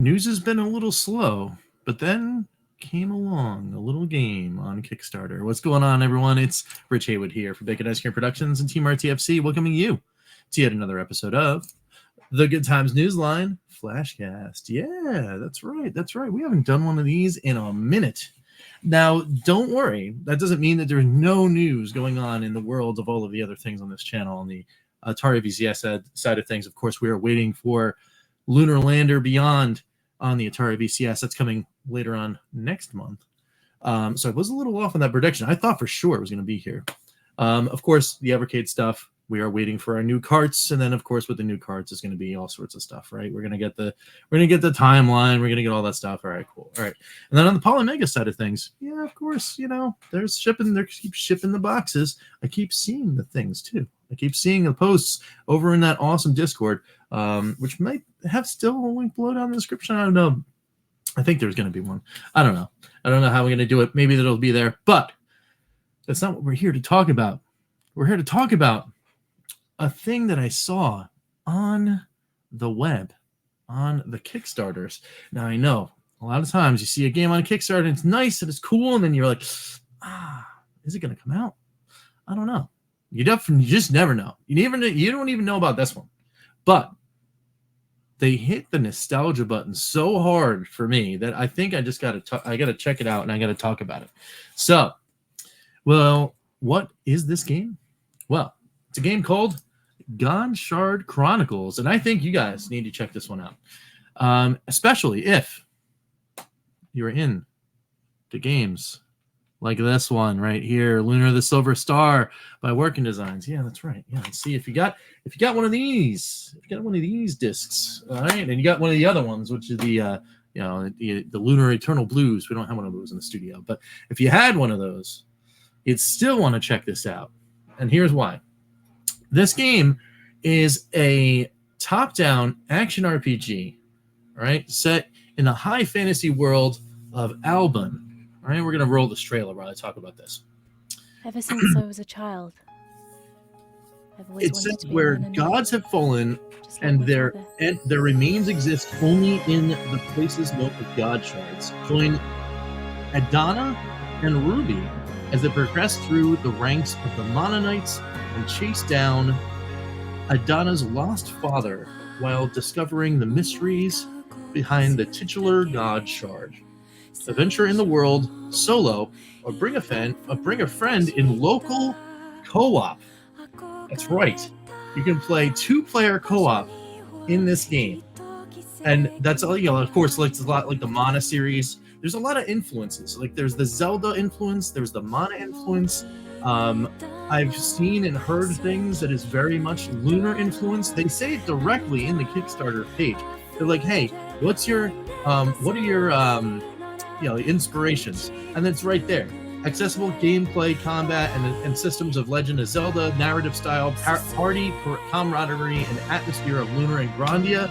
News has been a little slow, but then came along a little game on Kickstarter. What's going on, everyone? It's Rich Haywood here for Bacon Ice Cream Productions and Team RTFC, welcoming you to yet another episode of the Good Times Newsline Flashcast. Yeah, that's right. That's right. We haven't done one of these in a minute. Now, don't worry. That doesn't mean that there's no news going on in the world of all of the other things on this channel. On the Atari VCS side of things, of course, we are waiting for Lunar Lander Beyond on the Atari VCS. That's coming later on next month. So I was a little off on that prediction. I thought for sure it was going to be here. Of course, the Evercade stuff, we are waiting for our new carts, and then of course with the new carts is going to be all sorts of stuff, right? We're going to get the timeline, we're going to get all that stuff. All right, cool. All right. And then on the Polymega side of things, yeah, of course, they're keep shipping the boxes. I keep seeing the things too. I keep seeing the posts over in that awesome Discord, which might have still a link below down in the description. I don't know. I think there's going to be one. I don't know. I don't know how we're going to do it. Maybe that'll be there, but that's not what we're here to talk about. We're here to talk about a thing that I saw on the web, on the Kickstarters. Now, I know a lot of times you see a game on a Kickstarter and it's nice and it's cool, and then you're like, is it going to come out? I don't know. You just never know. You don't even know about this one. But they hit the nostalgia button so hard for me that I think I just got to check it out, and I got to talk about it. So, well, what is this game? Well, it's a game called GODSHARD Chronicles, and I think you guys need to check this one out, especially if you're in the games like this one right here, Lunar the Silver Star by Working Designs. Yeah, that's right. Yeah, let's see if you got one of these. If you got one of these discs, all right, and you got one of the other ones, which is the Lunar Eternal Blues. We don't have one of those in the studio, but if you had one of those, you'd still want to check this out. And here's why. This game is a top-down action RPG, all right, set in the high fantasy world of Alban. All right, we're going to roll this trailer while I talk about this. Ever since I was a child, I've always it wanted says to be where a gods have fallen just like and my their father. remains exist only in the places known as God shards. Join Adana and Ruby as they progress through the ranks of the Mononites and chase down Adana's lost father while discovering the mysteries behind the titular God shard. Adventure in the world solo, or bring a friend in local co-op. That's right. You can play 2-player co-op in this game, and that's all. Of course, like it's a lot like the Mana series. There's a lot of influences. Like there's the Zelda influence, there's the Mana influence. I've seen and heard things that is very much Lunar influence. They say it directly in the Kickstarter page. They're like, "Hey, what are your inspirations?" And it's right there. Accessible gameplay, combat, and systems of Legend of Zelda, narrative style, party, camaraderie, and atmosphere of Lunar and Grandia.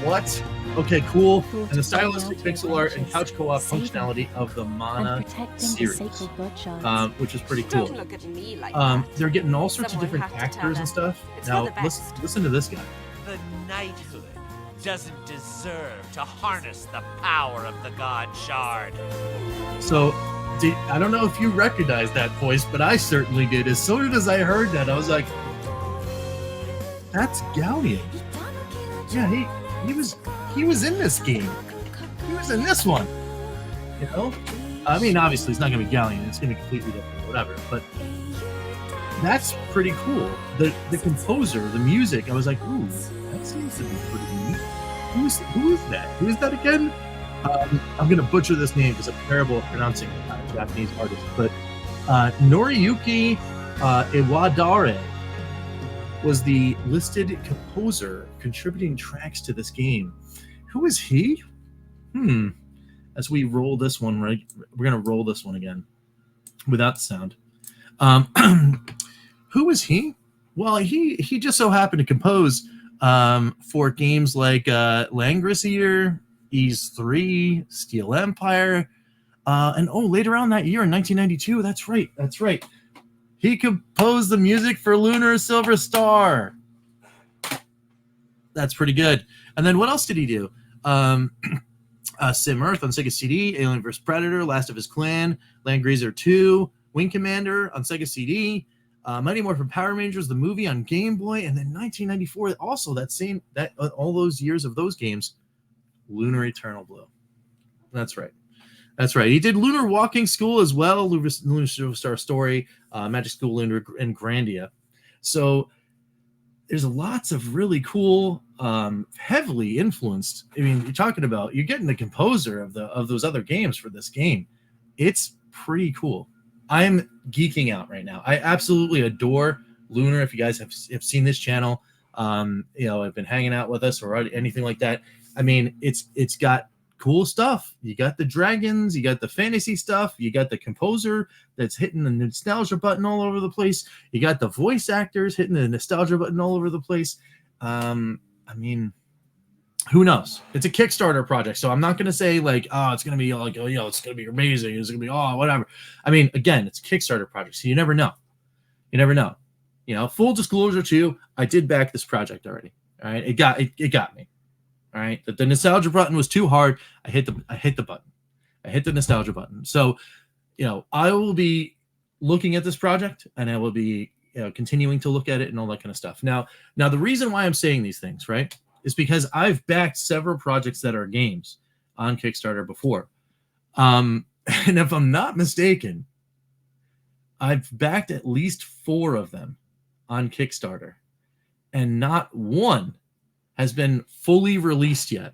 What? Okay, cool. And the stylistic pixel art and couch co-op functionality of the Mana series, which is pretty cool. They're getting all sorts of different actors and stuff. Now, listen to this guy. The knighthood doesn't deserve to harness the power of the God Shard. So, I don't know if you recognize that voice, but I certainly did. As soon as I heard that, I was like, "That's Galleon." Yeah, he was in this game. He was in this one. I mean, obviously it's not going to be Galleon. It's going to be completely different, whatever. But that's pretty cool. The composer, the music. I was like, "Ooh, that seems to be pretty neat." Who is that? Who is that again? I'm going to butcher this name because I'm terrible at pronouncing Japanese artist. But Noriyuki Iwadare was the listed composer contributing tracks to this game. Who is he? As we roll this one, right? We're going to roll this one again without the sound. Who is he? Well, he just so happened to compose for games like Langrisser, Ys 3, Steel Empire, and later on that year in 1992, that's right. He composed the music for Lunar Silver Star. That's pretty good. And then what else did he do? Sim Earth on Sega CD, Alien vs. Predator, Last of His Clan, Landgrazer 2, Wing Commander on Sega CD, Mighty Morphin Power Rangers, the movie on Game Boy, and then 1994, also all those years of those games, Lunar Eternal Blue. That's right. That's right. He did Lunar Walking School as well, Lunar Superstar Story, Magic School Lunar, and Grandia. So there's lots of really cool, heavily influenced. I mean, you're getting the composer of those other games for this game. It's pretty cool. I'm geeking out right now. I absolutely adore Lunar. If you guys have seen this channel, have been hanging out with us or anything like that. I mean, it's got cool stuff. You got the dragons, you got the fantasy stuff, you got the composer that's hitting the nostalgia button all over the place. You got the voice actors hitting the nostalgia button all over the place. I mean, who knows? It's a Kickstarter project, so I'm not going to say like, oh, it's going to be like, oh, it's going to be amazing. It's going to be, oh, whatever. I mean, again, it's a Kickstarter project, so you never know. You never know. Full disclosure too, I did back this project already. All right, it got me. All right, the nostalgia button was too hard. I hit the button. I hit the nostalgia button. So, I will be looking at this project, and I will be continuing to look at it and all that kind of stuff. Now the reason why I'm saying these things, right, is because I've backed several projects that are games on Kickstarter before. And if I'm not mistaken, I've backed at least 4 of them on Kickstarter, and not one has been fully released yet.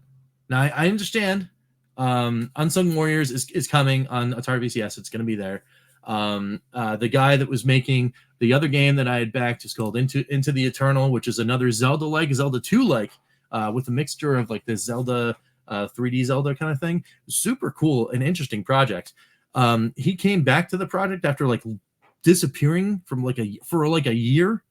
Now, I understand Unsung Warriors is coming on Atari VCS. It's going to be there. The guy that was making the other game that I had backed is called Into the Eternal, which is another Zelda 2-like, with a mixture of like the Zelda 3D Zelda kind of thing. Super cool and interesting project. He came back to the project after like disappearing for a year.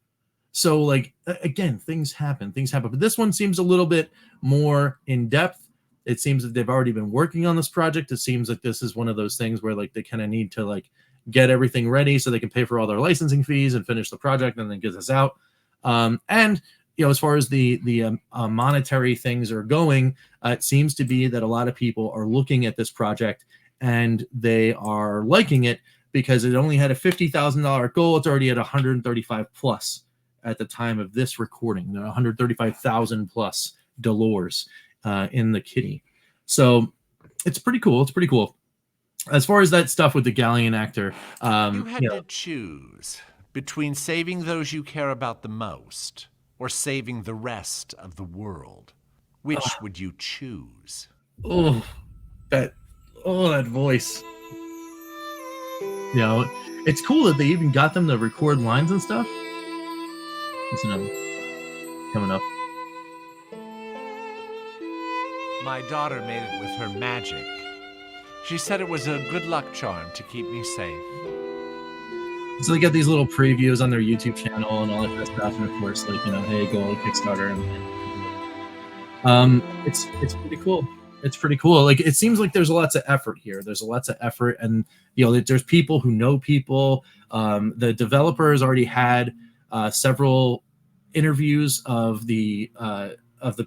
So like, again, things happen, but this one seems a little bit more in depth. It seems that they've already been working on this project. It seems like this is one of those things where like they kind of need to like get everything ready so they can pay for all their licensing fees and finish the project and then get this out. And as far as the monetary things are going, it seems to be that a lot of people are looking at this project and they are liking it because it only had a $50,000 goal. It's already at 135 plus at the time of this recording. There are 135,000 plus dollars in the kitty. So it's pretty cool. It's pretty cool. As far as that stuff with the Galleon actor, you had to choose between saving those you care about the most or saving the rest of the world. Which would you choose? Oh, that voice. It's cool that they even got them to record lines and stuff. Listen up. Coming up. My daughter made it with her magic. She said it was a good luck charm to keep me safe. So they got these little previews on their YouTube channel and all that kind of stuff, and of course, like hey, go Kickstarter, and it's pretty cool. It's pretty cool. Like it seems like there's lots of effort here. There's lots of effort, and there's people who know people. The developers already had several interviews of the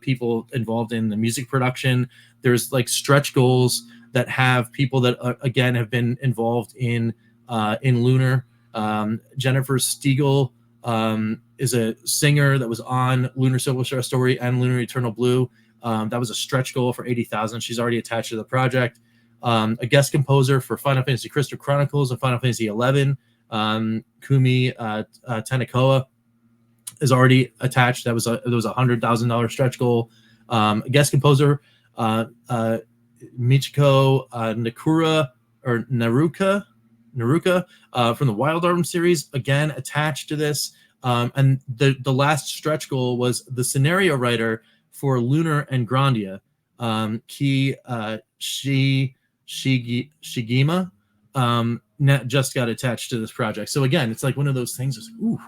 people involved in the music production. There's like stretch goals that have people that again have been involved in Lunar. Jennifer Stiegel is a singer that was on Lunar Superstar Story and Lunar Eternal Blue. That was a stretch goal for 80,000. She's already attached to the project. A guest composer for Final Fantasy Crystal Chronicles and Final Fantasy 11. Kumi Tanakoa is already attached. There was a $100,000 stretch goal. A guest composer, Michiko Naruka from the Wild Arms series, again attached to this. And the last stretch goal was the scenario writer for Lunar and Grandia, Ki Shigima, just got attached to this project. So again, it's like one of those things. Ooh,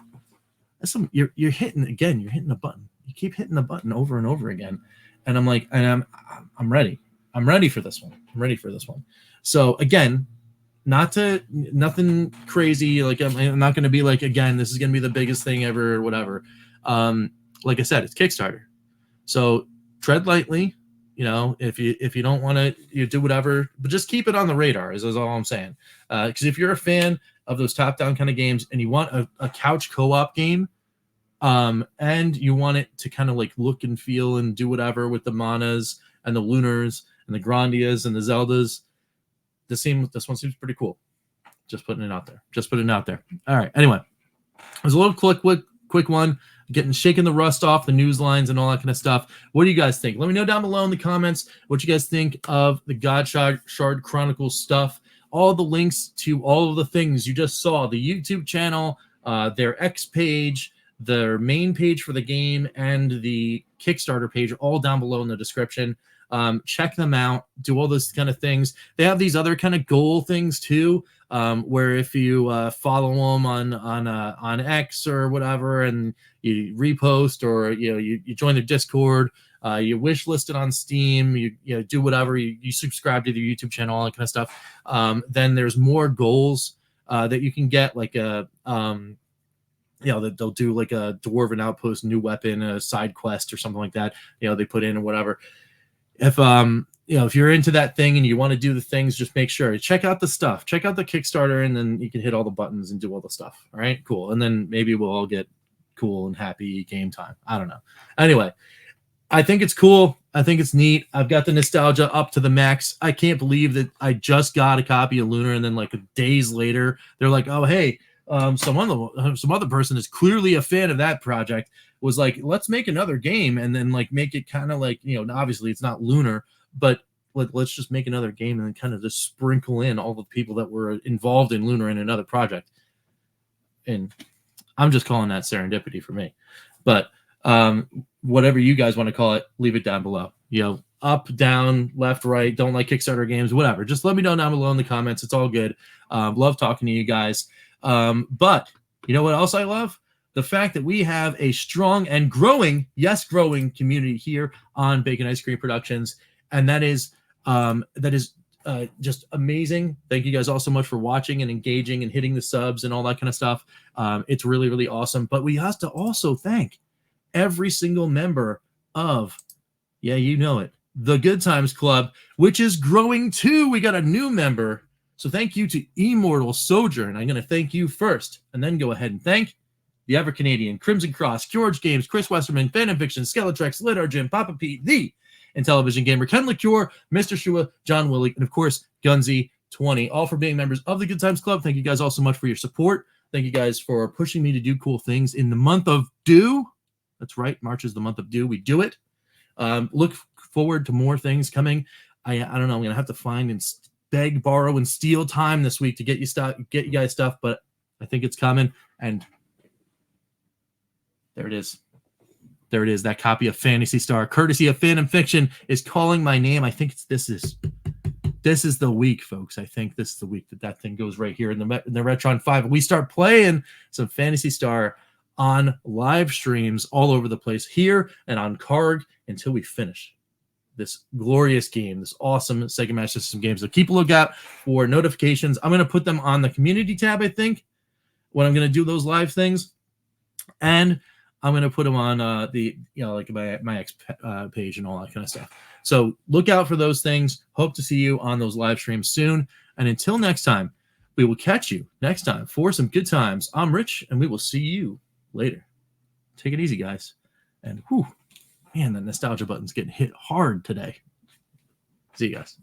that's you're hitting the button. You keep hitting the button over and over again, and I'm like, and I'm ready. I'm ready for this one. So again, nothing crazy. Like I'm not going to be like, again, this is going to be the biggest thing ever or whatever. Like I said, it's Kickstarter. So tread lightly, You know, if you don't want to, you do whatever, but just keep it on the radar. Is all I'm saying. Because if you're a fan of those top-down kind of games and you want a couch co-op game, and you want it to kind of like look and feel and do whatever with the Manas and the Lunars and the Grandias and the Zeldas, this one seems pretty cool. Just putting it out there. All right. Anyway, there's a little quick one. Shaking the rust off the news lines and all that kind of stuff. What do you guys think? Let me know down below in the comments what you guys think of the GODSHARD Chronicles stuff. All the links to all of the things you just saw, the YouTube channel, their X page, their main page for the game, and the Kickstarter page, all down below in the description. Check them out. Do all those kind of things. They have these other kind of goal things too, where if you follow them on X or whatever, and you repost, or you join their Discord, you wish listed on Steam, you do whatever, you subscribe to their YouTube channel, all that kind of stuff. Then there's more goals that you can get, like a that they'll do like a Dwarven Outpost new weapon, a side quest or something like that. They put in or whatever. If you're into that thing and you want to do the things, just make sure check out the stuff, check out the Kickstarter, and then you can hit all the buttons and do all the stuff. All right, cool. And then maybe we'll all get cool and happy game time. I don't know. Anyway, I think it's cool. I think it's neat. I've got the nostalgia up to the max. I can't believe that I just got a copy of Lunar, and then like days later, they're like, oh, hey, some other person is clearly a fan of that project, was like, let's make another game, and then like make it kind of like, obviously it's not Lunar, but let's just make another game and then kind of just sprinkle in all the people that were involved in Lunar in another project. And I'm just calling that serendipity for me. But whatever you guys want to call it, leave it down below. Up, down, left, right, don't like Kickstarter games, whatever. Just let me know down below in the comments. It's all good. Love talking to you guys. But you know what else I love? The fact that we have a strong and growing community here on Bacon Ice Cream Productions. And that is just amazing. Thank you guys all so much for watching and engaging and hitting the subs and all that kind of stuff. It's really, really awesome. But we have to also thank every single member of, the Good Times Club, which is growing too. We got a new member. So thank you to Immortal Sojourn. I'm going to thank you first, and then go ahead and thank the EverCanadian, Crimson Cross, George Games, Chris Westerman, Phantom Fiction, Skeletrex, Lidar Jim, Papa Pete, the Intellivision Gamer, Ken LaCure, Mr. Shua, John Willie, and of course, Gunzy20, all for being members of the Good Times Club. Thank you guys all so much for your support. Thank you guys for pushing me to do cool things in the month of Dew. That's right. March is the month of Dew. We do it. Look forward to more things coming. I don't know. I'm going to have to find and beg, borrow, and steal time this week to get you guys stuff, but I think it's coming. And there it is. That copy of Phantasy Star, courtesy of Phantom Fiction, is calling my name. I think this is the week, folks. I think this is the week that thing goes right here in the Retron 5. We start playing some Phantasy Star on live streams all over the place here and on Karg until we finish this glorious game, this awesome Sega Master System game. So keep a lookout for notifications. I'm going to put them on the community tab, I think, when I'm going to do those live things. And I'm going to put them on my X page and all that kind of stuff. So look out for those things. Hope to see you on those live streams soon. And until next time, we will catch you next time for some good times. I'm Rich, and we will see you later. Take it easy, guys. And whew, man, the nostalgia button's getting hit hard today. See you guys.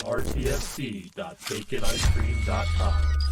rtfc.baconicecream.com.